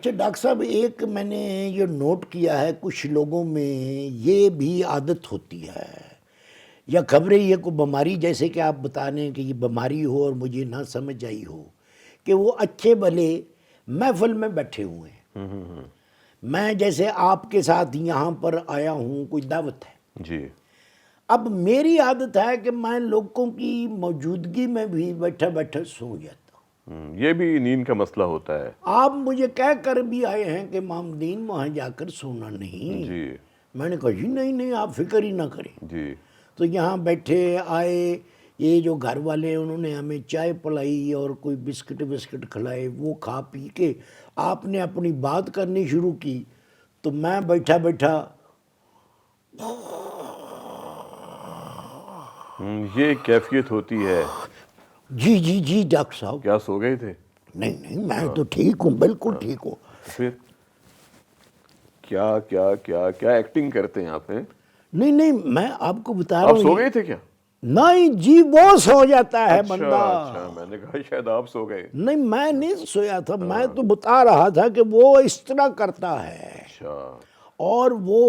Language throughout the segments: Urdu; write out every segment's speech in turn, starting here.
اچھا ڈاکٹر صاحب، ایک میں نے یہ نوٹ کیا ہے کچھ لوگوں میں یہ بھی عادت ہوتی ہے یا خبریں یہ کوئی بیماری، جیسے کہ آپ بتا رہے ہیں کہ یہ بیماری ہو اور مجھے نہ سمجھ آئی ہو، کہ وہ اچھے بھلے محفل میں بیٹھے ہوئے ہیں. میں جیسے آپ کے ساتھ یہاں پر آیا ہوں، کوئی دعوت ہے جی. اب میری عادت ہے کہ میں لوگوں کی موجودگی میں بھی بیٹھا بیٹھا سو جاتا ہوں. یہ بھی نیند کا مسئلہ ہوتا ہے. آپ مجھے کہہ کر بھی آئے ہیں کہ مامدین وہاں جا کر سونا نہیں. جی میں نے کہا جی نہیں آپ فکر ہی نہ کریں. جی. تو یہاں بیٹھے آئے، یہ جو گھر والے ہیں انہوں نے ہمیں چائے پلائی اور کوئی بسکٹ کھلائے، وہ کھا پی کے آپ نے اپنی بات کرنی شروع کی تو میں بیٹھا یہ ایک کیفیت ہوتی ہے. جی ڈاکٹر صاحب. کیا سو گئے تھے؟ نہیں میں تو ٹھیک ہوں، بالکل ٹھیک ہوں. پھر کیا کیا کیا کیا ایکٹنگ کرتے ہیں آپ ہیں؟ نہیں میں آپ کو بتا رہا آپ ہوں. سو گئے تھے کیا؟ نہیں جی، وہ سو جاتا ہے بندہ. اچھا میں نے کہا شاید آپ سو گئے. نہیں میں نہیں سویا تھا، میں تو بتا رہا تھا کہ وہ اس طرح کرتا ہے. اچھا. اور وہ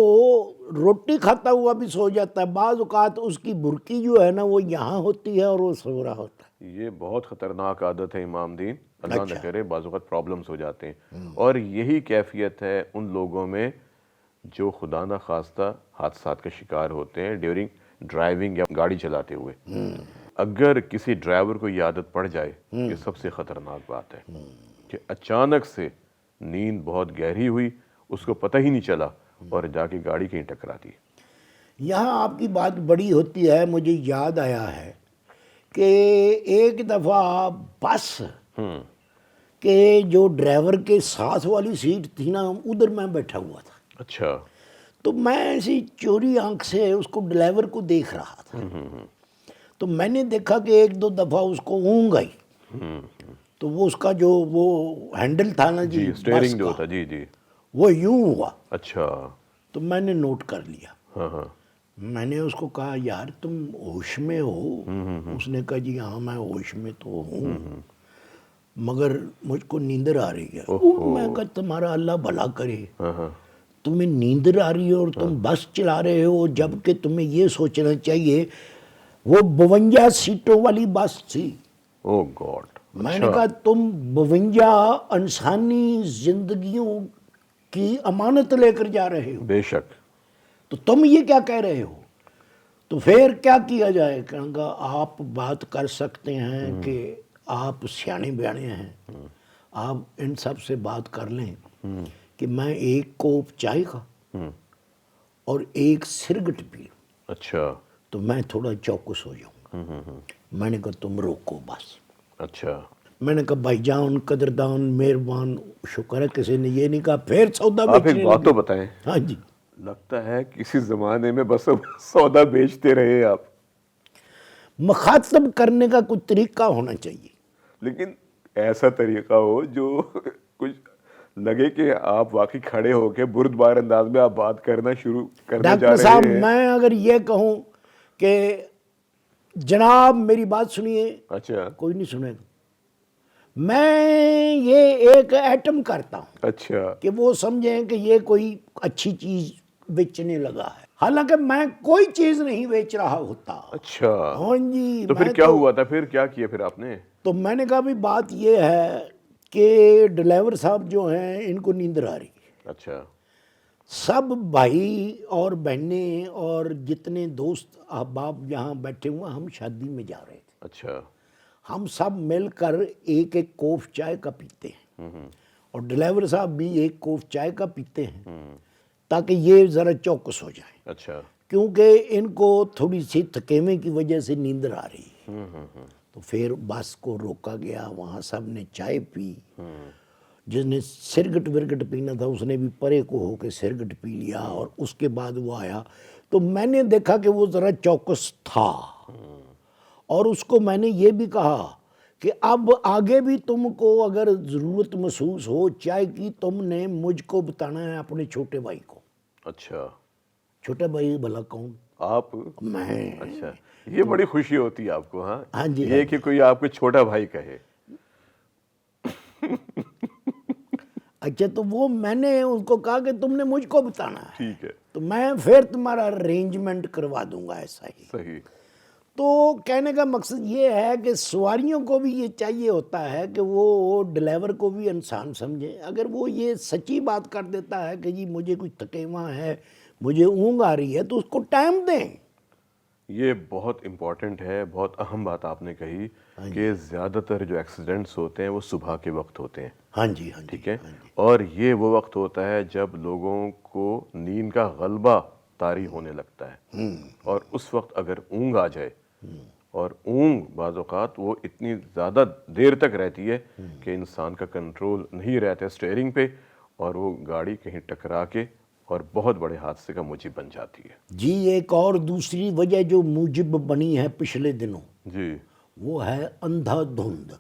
روٹی کھاتا ہوا بھی سو جاتا ہے. بعض اوقات اس کی برکی جو ہے نا وہ یہاں ہوتی ہے اور وہ سو رہا ہوتا ہے. یہ بہت خطرناک عادت ہے امام دین، اللہ نہ کرے بعض اوقات پرابلمز ہو جاتے ہیں. اور یہی کیفیت ہے ان لوگوں میں جو خدا نہ خواستہ حادثات کا شکار ہوتے ہیں ڈیورنگ ڈرائیونگ یا گاڑی چلاتے ہوئے. اگر کسی ڈرائیور کو یہ عادت پڑ جائے، یہ سب سے خطرناک بات ہے کہ اچانک سے نیند بہت گہری ہوئی، اس کو پتہ ہی نہیں چلا اور جا کے گاڑی کہیں ٹکرا دی. یہاں آپ کی بات بڑی ہوتی ہے. مجھے یاد آیا ہے کہ ایک دفعہ بس کہ جو ڈرائیور کے ساتھ والی سیٹ تھی نا، ادھر میں بیٹھا ہوا تھا. اچھا. تو میں ایسی چوری آنکھ سے اس کو ڈرائیور کو دیکھ رہا تھا. تو میں نے دیکھا کہ ایک دو دفعہ اس کو اونگ آئی. تو وہ اس کا جو وہ ہینڈل تھا نا جی اسٹیئرنگ جو ہوتا. جی جی. وہ یوں ہوا. اچھا. تو میں نے نوٹ کر لیا. ہاں. میں نے اس کو کہا یار تم ہوش میں ہو؟ اس نے کہا جی ہاں میں ہوش میں تو ہوں، مگر مجھ کو نیندر آ رہی ہے. میں کہا تمہارا اللہ بھلا کرے، تمہیں نیندر آ رہی ہے اور تم بس چلا رہے ہو، جبکہ تمہیں یہ سوچنا چاہیے وہ 52 سیٹوں والی بس تھی. او گاڈ. میں نے کہا تم 52 انسانی زندگیوں کی امانت لے کر جا رہے ہو، بے شک. تو تم یہ کیا کہہ رہے ہو؟ تو پھر کیا کیا جائے؟ کہا آپ بات کر سکتے ہیں کہ آپ سیانے بیانے ہیں، آپ ان سب سے بات کر لیں کہ میں ایک کوپ چائے کا اور ایک سرگٹ پی لوں. اچھا. تو میں تھوڑا چوکس ہو جاؤں گا. میں نے کہا تم روکو بس. اچھا. میں نے کہا بھائی جان، قدردان، مہربان، شکر ہے کسی نے یہ نہیں کہا. پھر سودا آپ ایک بیچنے بات تو لگے. بتائیں. ہاں جی. لگتا ہے کسی زمانے میں بس سودا بیچتے رہے آپ. مخاطب کرنے کا کوئی طریقہ ہونا چاہیے. لیکن ایسا طریقہ ہو جو کچھ لگے کہ آپ واقعی کھڑے ہو کے بردبار انداز میں آپ بات کرنا شروع کرنے جا ڈاکٹر رہے صاحب ہیں. میں اگر یہ کہوں کہ جناب میری بات سنیے، اچھا. کوئی نہیں سنے گا. میں یہ ایک ایٹم کرتا ہوں اچھا. کہ وہ سمجھیں کہ یہ کوئی اچھی چیز بیچنے لگا ہے، حالانکہ میں کوئی چیز نہیں بیچ رہا ہوتا. اچھا. ہاں جی. تو پھر کیا ہوا تھا؟ پھر کیا کیا پھر آپ نے؟ تو میں نے کہا بھی بات یہ ہے کہ ڈرائیور صاحب جو ہیں ان کو نیندر آ رہی ہے. اچھا. سب بھائی اور بہنیں اور جتنے دوست احباب یہاں بیٹھے ہوئے، ہم شادی میں جا رہے تھے. اچھا. ہم سب مل کر ایک ایک کوف چائے کا پیتے ہیں اور ڈرائیور صاحب بھی ایک کوف چائے کا پیتے ہیں تاکہ یہ ذرا چوکس ہو جائیں. اچھا. کیونکہ ان کو تھوڑی سی تھکیویں کی وجہ سے نیندر آ رہی ہے. تو پھر بس کو روکا گیا، وہاں سب نے چائے پی. جس نے سرگٹ ورگٹ پینا تھا اس نے بھی پرے کو ہو کے سرگٹ پی لیا اور اس کے بعد وہ آیا. تو میں نے دیکھا کہ وہ ذرا چوکس تھا اور اس کو میں نے یہ بھی کہا کہ اب آگے بھی تم کو اگر ضرورت محسوس ہو چائے کی، تم نے مجھ کو بتانا ہے اپنے چھوٹے بھائی کو. اچھا. چھوٹا بھائی بھلا کون؟ آپ؟ میں. اچھا. یہ بڑی خوشی ہوتی ہے آپ کو؟ ہاں. ہاں جی. یہ کہ کوئی آپ کو چھوٹا بھائی کہے. اچھا تو وہ میں نے اس کو کہا کہ تم نے مجھ کو بتانا ہے ٹھیک ہے، تو میں پھر تمہارا ارینجمنٹ کروا دوں گا ایسا ہی. صحیح. تو کہنے کا مقصد یہ ہے کہ سواریوں کو بھی یہ چاہیے ہوتا ہے کہ وہ ڈرائیور کو بھی انسان سمجھے. اگر وہ یہ سچی بات کر دیتا ہے کہ جی مجھے کچھ تکیواں ہے، مجھے اونگ آ رہی ہے، تو اس کو ٹائم دیں. یہ بہت امپورٹنٹ ہے، بہت اہم بات آپ نے کہی کہ زیادہ تر جو ایکسیڈنٹس ہوتے ہیں وہ صبح کے وقت ہوتے ہیں. ہاں جی ہاں جی ٹھیک ہے، اور یہ وہ وقت ہوتا ہے جب لوگوں کو نیند کا غلبہ طاری ہونے لگتا ہے، اور اس وقت اگر اونگ آ جائے، اور اونگ بعض اوقات وہ اتنی زیادہ دیر تک رہتی ہے کہ انسان کا کنٹرول نہیں رہتا ہے اسٹیئرنگ پہ، اور وہ گاڑی کہیں ٹکرا کے اور بہت بڑے حادثے کا موجب بن جاتی ہے. جی. ایک اور دوسری وجہ جو موجب بنی ہے پچھلے دنوں، جی وہ ہے اندھا دھند.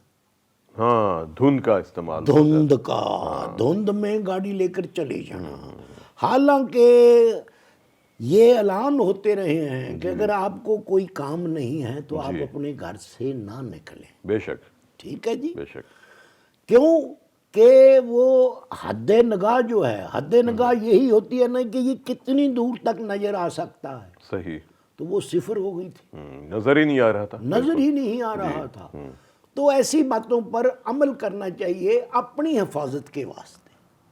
ہاں، دھند کا استعمال. دھند کا، دھند میں گاڑی لے کر چلے جانا. حالانکہ یہ اعلان ہوتے رہے ہیں کہ اگر آپ کو کوئی کام نہیں ہے تو آپ اپنے گھر سے نہ نکلیں. بے شک، ٹھیک ہے جی. بے شک. کیوں کہ وہ حد نگاہ جو ہے، حد نگاہ یہی ہوتی ہے نا کہ یہ کتنی دور تک نظر آ سکتا ہے. صحیح. تو وہ صفر ہو گئی تھی، نظر ہی نہیں آ رہا تھا. نظر ہی نہیں آ رہا تھا. تو ایسی باتوں پر عمل کرنا چاہیے اپنی حفاظت کے واسطے.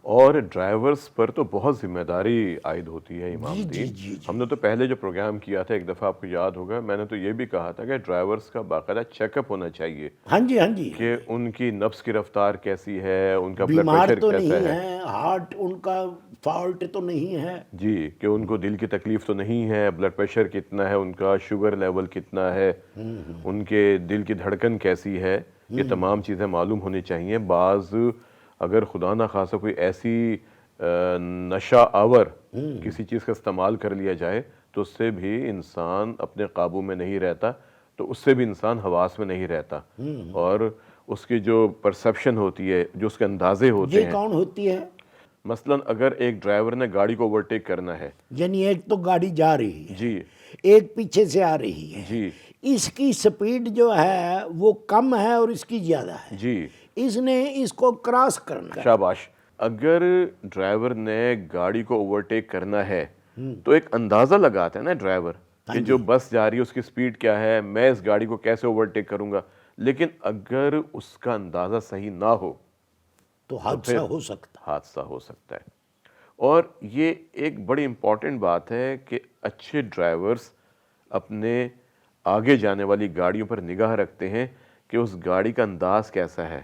اور ڈرائیورز پر تو بہت ذمہ داری عائد ہوتی ہے امام جی دین. جی جی. ہم نے تو پہلے جو پروگرام کیا تھا ایک دفعہ، آپ کو یاد ہوگا، میں نے تو یہ بھی کہا تھا کہ ڈرائیورز کا باقاعدہ چیک اپ ہونا چاہیے ہاں جی ہاں جی. کہ ان کی نفس کی رفتار کیسی ہے، ان کا بلڈ بیمار پریشر تو کیسا نہیں ہے. ہے، ہارٹ ان کا فالٹ تو نہیں ہے. جی، کہ ان کو دل کی تکلیف تو نہیں ہے، بلڈ پریشر کتنا ہے ان کا، شوگر لیول کتنا ہے، ان کے دل کی دھڑکن کیسی ہے، یہ تمام چیزیں معلوم ہونی چاہیے. بعض اگر خدا نہ خواستہ کوئی ایسی نشہ آور کسی چیز کا استعمال کر لیا جائے تو اس سے بھی انسان اپنے قابو میں نہیں رہتا، تو اس سے بھی انسان حواس میں نہیں رہتا، اور اس کی جو پرسیپشن ہوتی ہے، جو اس کے اندازے ہوتے یہ ہیں. کون ہوتی ہے؟ مثلا اگر ایک ڈرائیور نے گاڑی کو اوورٹیک کرنا ہے، یعنی ایک تو گاڑی جا رہی ہے، جی ایک پیچھے سے آ رہی ہے، جی اس کی سپیڈ جو ہے وہ کم ہے اور اس کی زیادہ ہے، جی، اس نے اس کو کراس کرنا ہے. شاباش. اگر ڈرائیور نے گاڑی کو اوورٹیک کرنا ہے تو ایک اندازہ لگاتا ہے نا ڈرائیور کہ جو بس جا رہی ہے اس کی سپیڈ کیا ہے، میں اس گاڑی کو کیسے اوورٹیک کروں گا. لیکن اگر اس کا اندازہ صحیح نہ ہو تو حادثہ ہو سکتا. حادثہ ہو سکتا ہے. اور یہ ایک بڑی امپورٹنٹ بات ہے کہ اچھے ڈرائیورز اپنے آگے جانے والی گاڑیوں پر نگاہ رکھتے ہیں کہ اس گاڑی کا انداز کیسا ہے،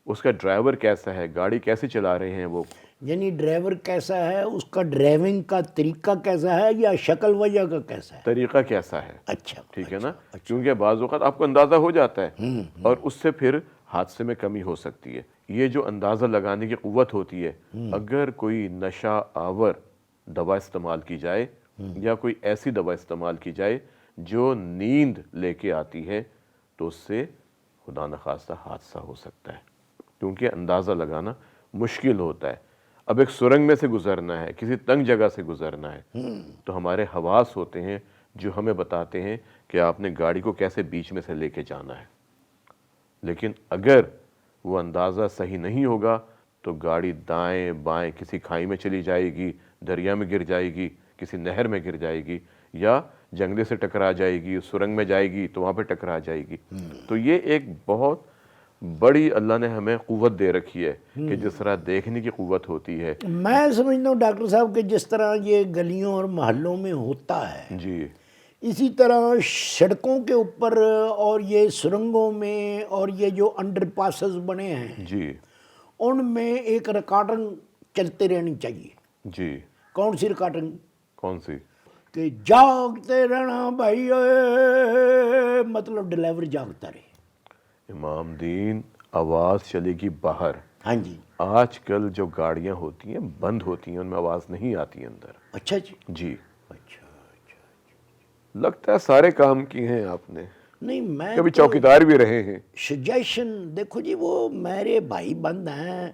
اس کا ڈرائیور کیسا ہے، گاڑی کیسے چلا رہے ہیں وہ. یعنی ڈرائیور کیسا ہے، اس کا ڈرائیونگ کا طریقہ کیسا ہے، یا شکل وجہ کا کیسا ہے. طریقہ کیسا ہے. اچھا ٹھیک ہے نا، کیونکہ بعض اوقات آپ کو اندازہ ہو جاتا ہے اور اس سے پھر حادثے میں کمی ہو سکتی ہے. یہ جو اندازہ لگانے کی قوت ہوتی ہے، اگر کوئی نشہ آور دوا استعمال کی جائے یا کوئی ایسی دوا استعمال کی جائے جو نیند لے کے آتی ہے، تو اس سے خدا نخواستہ حادثہ ہو سکتا ہے، کیونکہ اندازہ لگانا مشکل ہوتا ہے. اب ایک سرنگ میں سے گزرنا ہے، کسی تنگ جگہ سے گزرنا ہے، تو ہمارے حواس ہوتے ہیں جو ہمیں بتاتے ہیں کہ آپ نے گاڑی کو کیسے بیچ میں سے لے کے جانا ہے. لیکن اگر وہ اندازہ صحیح نہیں ہوگا تو گاڑی دائیں بائیں کسی کھائی میں چلی جائے گی، دریا میں گر جائے گی، کسی نہر میں گر جائے گی، یا جنگلے سے ٹکرا جائے گی، سرنگ میں جائے گی تو وہاں پہ ٹکرا جائے گی. تو یہ ایک بہت بڑی اللہ نے ہمیں قوت دے رکھی ہے کہ جس طرح دیکھنے کی قوت ہوتی ہے. میں سمجھتا ہوں ڈاکٹر صاحب کہ جس طرح یہ گلیوں اور محلوں میں ہوتا ہے، جی اسی طرح سڑکوں کے اوپر اور یہ سرنگوں میں اور یہ جو انڈر پاسز بنے ہیں، جی ان میں ایک ریکارڈنگ چلتے رہنی چاہیے. جی. کون سی ریکارڈنگ؟ کون سی؟ کہ جاگتے رہنا بھائی، مطلب ڈرائیور جاگتا رہے. امام دین، آواز چلے گی باہر. ہاں جی. آج کل جو گاڑیاں ہوتی ہیں بند ہوتی ہیں، ان میں آواز نہیں آتی اندر. اچھا جی. جی. اچھا اچھا. لگتا ہے سارے کام کیے ہیں آپ نے، نہیں میں کبھی چوکیدار بھی رہے ہیں. سجیشن دیکھو جی، وہ میرے بھائی بند ہیں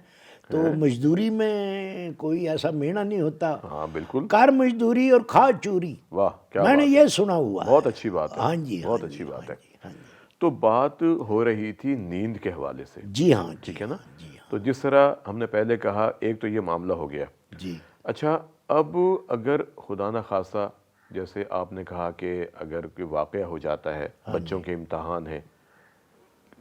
تو مزدوری میں کوئی ایسا مینا نہیں ہوتا. ہاں بالکل. کار مزدوری اور کھا چوری، واہ کیا میں نے بات ہے. یہ سنا ہوا ہے. بہت اچھی بات ہے. ہاں جی. بہت اچھی بات ہے. ہاں جی. تو بات ہو رہی تھی نیند کے حوالے سے. جی ہاں. ٹھیک ہے نا. جی ہاں. تو جس طرح ہم نے پہلے کہا ایک تو یہ معاملہ ہو گیا. جی اچھا اب اگر خدا نہ خواستہ جیسے آپ نے کہا کہ اگر کوئی واقعہ ہو جاتا ہے, بچوں کے امتحان ہیں,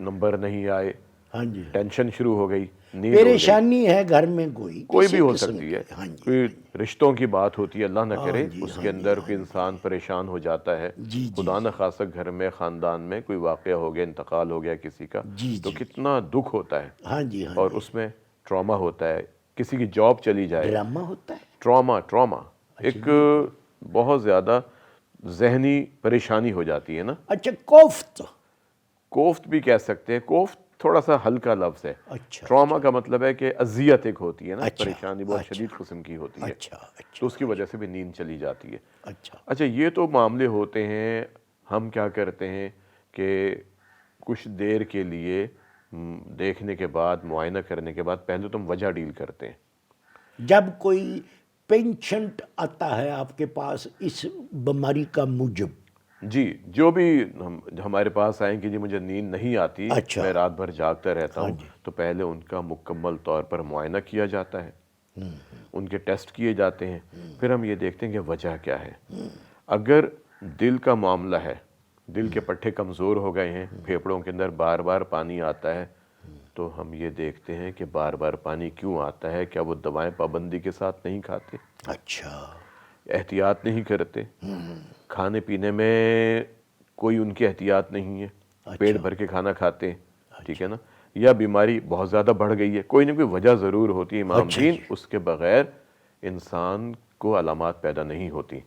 نمبر نہیں آئے, ہاں جی, ٹینشن شروع ہو گئی, نیند ہو گئی, پریشانی ہے گھر میں کوئی بھی ہو قسم سکتی کی. ہے, ہاں جی, کوئی رشتوں کی بات ہوتی ہے, اللہ نہ ہاں کرے جی, اس ہاں کے جی, اندر ہاں کوئی جی. انسان پریشان ہو جاتا ہے, جی جی خدا نہ خواستہ گھر میں خاندان میں کوئی واقعہ ہو گیا, انتقال ہو گیا کسی کا, جی تو جی, کتنا دکھ ہوتا ہے, ہاں جی, ہاں اور جی. اس میں ٹراما ہوتا ہے, کسی کی جاب چلی جائے, ڈرامہ ہوتا ہے. ٹراما اچھا ایک جی, بہت زیادہ ذہنی پریشانی ہو جاتی ہے نا. اچھا کوفت. کوفت بھی کہہ سکتے ہیں, کوفت تھوڑا سا ہلکا لفظ ہے. اچھا ٹراما کا مطلب ہے کہ اذیت ایک ہوتی ہے نا, اچھا پریشانی بہت اچھا شدید قسم کی ہوتی ہے, اچھا تو اچھا اس کی وجہ سے بھی نیند چلی جاتی ہے. اچھا. اچھا یہ تو معاملے ہوتے ہیں. ہم کیا کرتے ہیں کہ کچھ دیر کے لیے دیکھنے کے بعد, معائنہ کرنے کے بعد پہلے تو ہم وجہ ڈیل کرتے ہیں. جب کوئی پیشنٹ آتا ہے آپ کے پاس اس بیماری کا موجب, جی جو بھی ہمارے پاس آئیں کہ جی مجھے نیند نہیں آتی, اچھا, میں رات بھر جاگتا رہتا ہاں ہوں, جی, تو پہلے ان کا مکمل طور پر معائنہ کیا جاتا ہے, ان کے ٹیسٹ کیے جاتے ہیں, پھر ہم یہ دیکھتے ہیں کہ وجہ کیا ہے. اگر دل کا معاملہ ہے, دل کے پٹھے کمزور ہو گئے ہیں, پھیپھڑوں کے اندر بار بار پانی آتا ہے, تو ہم یہ دیکھتے ہیں کہ بار بار پانی کیوں آتا ہے, کیا وہ دوائیں پابندی کے ساتھ نہیں کھاتے, اچھا, احتیاط نہیں کرتے, کھانے پینے میں کوئی ان کی احتیاط نہیں ہے, پیٹ بھر کے کھانا کھاتے ہیں, ٹھیک ہے نا, یا بیماری بہت زیادہ بڑھ گئی ہے, کوئی نہ کوئی وجہ ضرور ہوتی ہے امام اچھا دین, جی, اس کے بغیر انسان کو علامات پیدا نہیں ہوتی.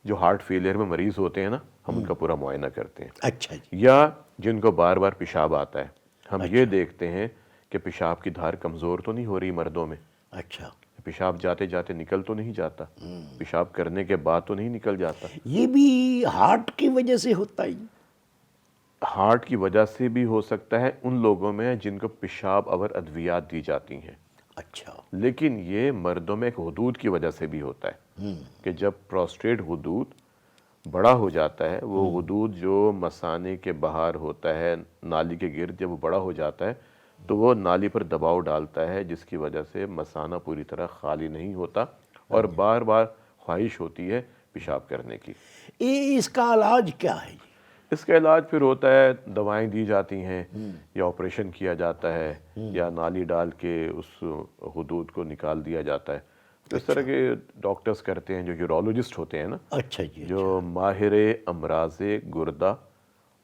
جو ہارٹ فیلئر میں مریض ہوتے ہیں نا, ہم ان کا پورا معائنہ کرتے ہیں. اچھا جی, یا جن کو بار بار پیشاب آتا ہے, ہم یہ اچھا, دیکھتے ہیں کہ پیشاب کی دھار کمزور تو نہیں ہو رہی مردوں میں, اچھا. پیشاب جاتے جاتے نکل تو نہیں جاتا, پیشاب کرنے کے بعد تو نہیں نکل جاتا. یہ بھی ہارٹ کی وجہ سے ہوتا ہے. ہارٹ کی وجہ سے بھی ہو سکتا ہے ان لوگوں میں جن کو پیشاب اور ادویات دی جاتی ہیں, اچھا, لیکن یہ مردوں میں ایک حدود کی وجہ سے بھی ہوتا ہے کہ جب پروسٹیٹ حدود بڑا ہو جاتا ہے, وہ حدود جو مثانے کے باہر ہوتا ہے, نالی کے گرد, جب وہ بڑا ہو جاتا ہے تو وہ نالی پر دباؤ ڈالتا ہے, جس کی وجہ سے مثانہ پوری طرح خالی نہیں ہوتا اور بار بار خواہش ہوتی ہے پیشاب کرنے کی. اس کا علاج کیا ہے جی؟ اس کا علاج پھر ہوتا ہے, دوائیں دی جاتی ہیں, یا آپریشن کیا جاتا ہے, یا نالی ڈال کے اس حدود کو نکال دیا جاتا ہے. اس طرح کے ڈاکٹرز کرتے ہیں جو یورولوجسٹ ہوتے ہیں نا, اچھا جی, جو ماہر امراض گردہ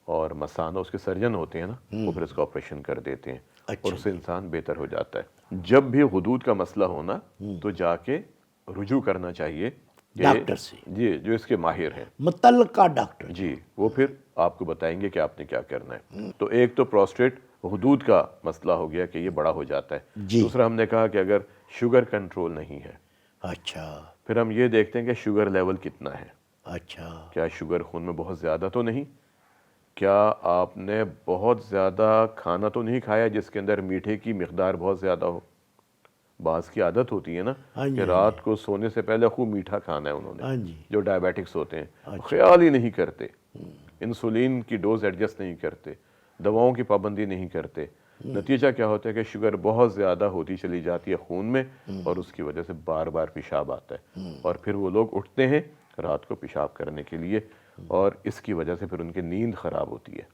اور مثانہ, اس کے سرجن ہوتے ہیں نا, وہ پھر اس کا آپریشن کر دیتے ہیں, اور اس سے انسان بہتر ہو جاتا ہے. جب بھی حدود کا مسئلہ ہونا تو جا کے رجوع کرنا چاہیے ڈاکٹر سے, جی جو اس کے ماہر ہیں, متعلقہ ڈاکٹر. جی وہ پھر آپ کو بتائیں گے کہ آپ نے کیا کرنا ہے. تو ایک تو پروسٹیٹ حدود کا مسئلہ ہو گیا کہ یہ بڑا ہو جاتا ہے. جی, دوسرا ہم نے کہا کہ اگر شوگر کنٹرول نہیں ہے, اچھا, پھر ہم یہ دیکھتے ہیں کہ شوگر لیول کتنا ہے, اچھا, کیا شوگر خون میں بہت زیادہ تو نہیں, کیا آپ نے بہت زیادہ کھانا تو نہیں کھایا جس کے اندر میٹھے کی مقدار بہت زیادہ ہو. بعض کی عادت ہوتی ہے نا ہاں جی, کہ رات کو سونے سے پہلے خوب میٹھا کھانا ہے انہوں نے, ہاں جی, جو ڈائبیٹکس ہوتے ہیں, خیال ہی نہیں کرتے, انسولین کی ڈوز ایڈجسٹ نہیں کرتے, دواؤں کی پابندی نہیں کرتے. نتیجہ کیا ہوتا ہے کہ شوگر بہت زیادہ ہوتی چلی جاتی ہے خون میں, اور اس کی وجہ سے بار بار پیشاب آتا ہے, اور پھر وہ لوگ اٹھتے ہیں رات کو پیشاب کرنے کے لیے, اور اس کی وجہ سے پھر ان کی نیند خراب ہوتی ہے.